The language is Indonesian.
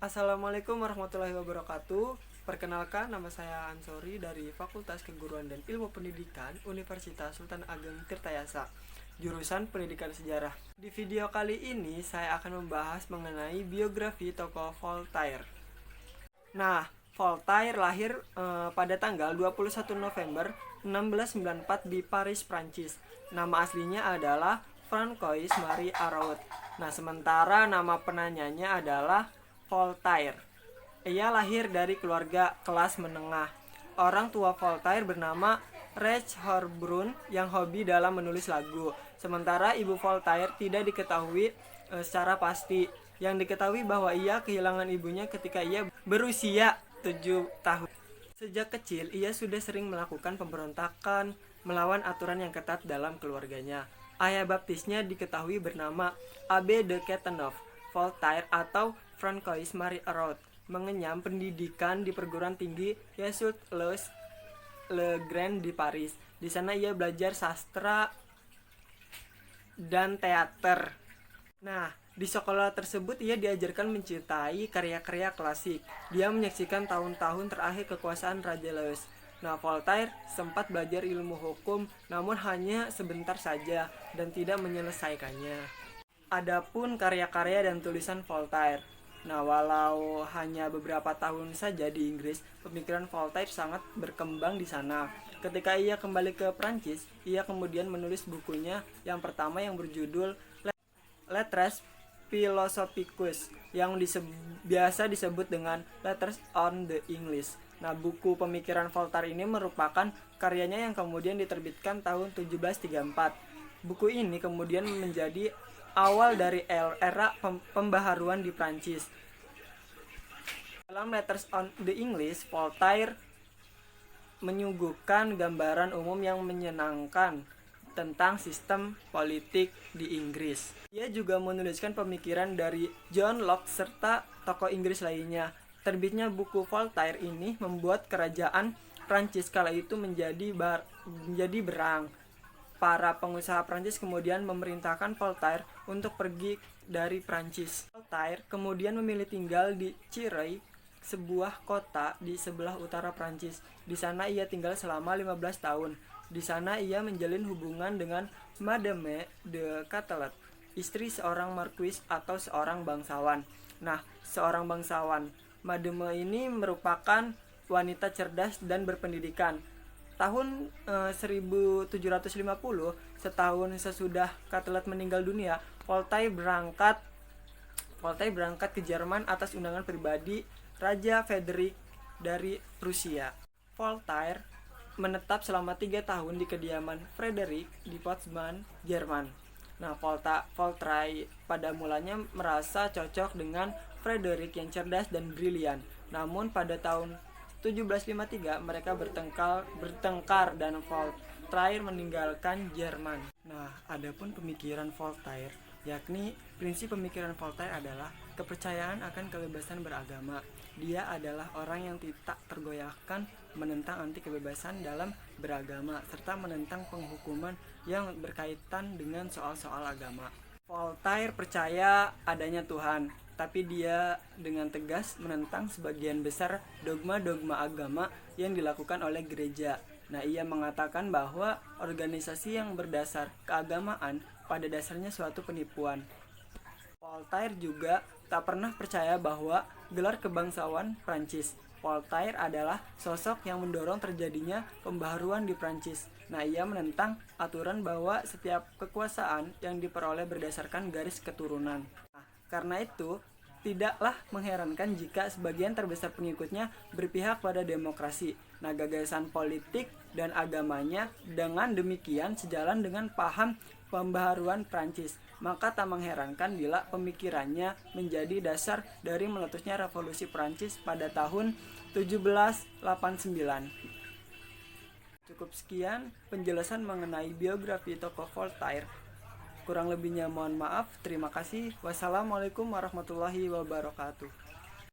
Assalamualaikum warahmatullahi wabarakatuh. Perkenalkan, nama saya Ansori dari Fakultas Keguruan dan Ilmu Pendidikan Universitas Sultan Ageng Tirtayasa, jurusan Pendidikan Sejarah. Di video kali ini saya akan membahas mengenai biografi tokoh Voltaire. Nah, Voltaire lahir pada tanggal 21 November 1694 di Paris, Prancis. Nama aslinya adalah Francois Marie Araud. Nah, sementara nama penanyanya adalah Voltaire. Ia lahir dari keluarga kelas menengah. Orang tua Voltaire bernama Rex Horbrun yang hobi dalam menulis lagu. Sementara ibu Voltaire tidak diketahui secara pasti. Yang diketahui bahwa ia kehilangan ibunya ketika ia berusia 7 tahun. Sejak kecil ia sudah sering melakukan pemberontakan melawan aturan yang ketat dalam keluarganya. Ayah baptisnya diketahui bernama Abbé de Cazeneuve. Voltaire atau Francois Marie Araud mengenyam pendidikan di perguruan tinggi Jesuit Le Grand di Paris. Di sana ia belajar sastra dan teater. Nah, di sekolah tersebut ia diajarkan mencintai karya-karya klasik. Dia menyaksikan tahun-tahun terakhir kekuasaan Raja Louis. Nah, Voltaire sempat belajar ilmu hukum, namun hanya sebentar saja dan tidak menyelesaikannya. Adapun karya-karya dan tulisan Voltaire. Nah, walau hanya beberapa tahun saja di Inggris, pemikiran Voltaire sangat berkembang di sana. Ketika ia kembali ke Prancis, ia kemudian menulis bukunya yang pertama yang berjudul Lettres Philosophicus yang biasa disebut dengan Letters on the English. Nah, buku pemikiran Voltaire ini merupakan karyanya yang kemudian diterbitkan tahun 1734. Buku ini kemudian menjadi awal dari era pembaharuan di Prancis. Dalam Letters on the English, Voltaire menyuguhkan gambaran umum yang menyenangkan tentang sistem politik di Inggris. Ia juga menuliskan pemikiran dari John Locke serta tokoh Inggris lainnya. Terbitnya buku Voltaire ini membuat kerajaan Prancis kala itu menjadi berang. Para pengusaha Prancis kemudian memerintahkan Voltaire untuk pergi dari Prancis. Voltaire kemudian memilih tinggal di Cirey, sebuah kota di sebelah utara Prancis. Di sana ia tinggal selama 15 tahun. Di sana ia menjalin hubungan dengan Madame de Catelet, istri seorang marquis atau seorang bangsawan. Nah, seorang bangsawan. Madame ini merupakan wanita cerdas dan berpendidikan. Tahun 1750, setahun sesudah Catelet meninggal dunia, Voltaire berangkat ke Jerman atas undangan pribadi Raja Frederick dari Prusia. Voltaire menetap selama 3 tahun di kediaman Frederick di Potsdam, Jerman. Nah, Voltaire pada mulanya merasa cocok dengan Frederick yang cerdas dan brilian. Namun pada tahun 1753 mereka bertengkar dan Voltaire meninggalkan Jerman. Nah, adapun pemikiran Voltaire, yakni prinsip pemikiran Voltaire adalah kepercayaan akan kebebasan beragama. Dia adalah orang yang tidak tergoyahkan menentang anti kebebasan dalam beragama serta menentang penghukuman yang berkaitan dengan soal-soal agama. Voltaire percaya adanya Tuhan, tapi dia dengan tegas menentang sebagian besar dogma-dogma agama yang dilakukan oleh gereja. Nah, ia mengatakan bahwa organisasi yang berdasar keagamaan pada dasarnya suatu penipuan. Voltaire juga tak pernah percaya bahwa gelar kebangsawan Prancis. Voltaire adalah sosok yang mendorong terjadinya pembaharuan di Prancis. Nah, ia menentang aturan bahwa setiap kekuasaan yang diperoleh berdasarkan garis keturunan. Nah, karena itu, tidaklah mengherankan jika sebagian terbesar pengikutnya berpihak pada demokrasi. Nah, gagasan politik dan agamanya dengan demikian sejalan dengan paham pembaharuan Prancis. Maka tak mengherankan bila pemikirannya menjadi dasar dari meletusnya revolusi Prancis pada tahun 1789. Cukup sekian penjelasan mengenai biografi tokoh Voltaire. Kurang lebihnya mohon maaf. Terima kasih. Wassalamualaikum warahmatullahi wabarakatuh.